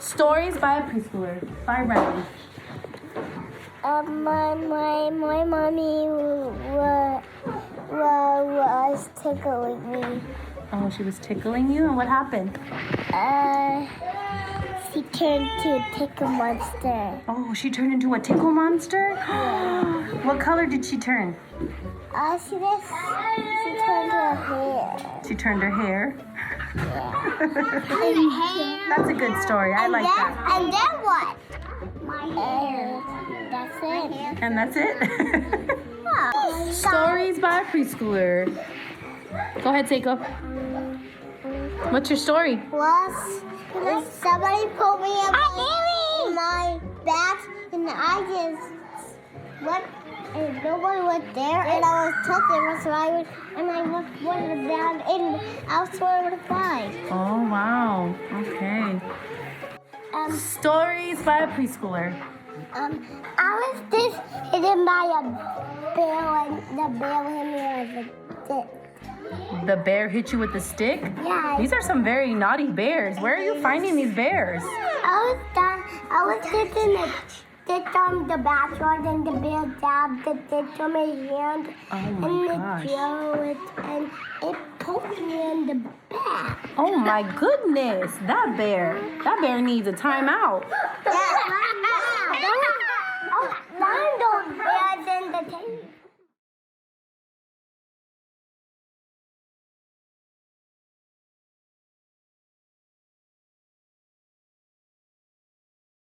Stories by a preschooler by Riley. My mommy was tickling me. Oh, she was tickling you, and what happened? She turned to a tickle monster. Oh, she turned into a tickle monster? What color did she turn? She turned her hair. She turned her hair. And That's a good story. I like that. And then what? My hair. That's it. And that's it? Stories by a preschooler. Go ahead, Seiko. What's your story? Somebody put me in my back, and I just went, and nobody was there, and I was touching, so I went down, and I was sort of fine. Oh, wow. Okay. Stories by a preschooler. I was just hidden by a bear, and the bear hit me with a stick. The bear hit you with the stick? Yeah. These are some very naughty bears. Where are you finding these bears? I was just in the stitch on the backyard, and the bear jabbed the stitch on my hand, and it poked me in the back. Oh my goodness, that bear needs a timeout. That was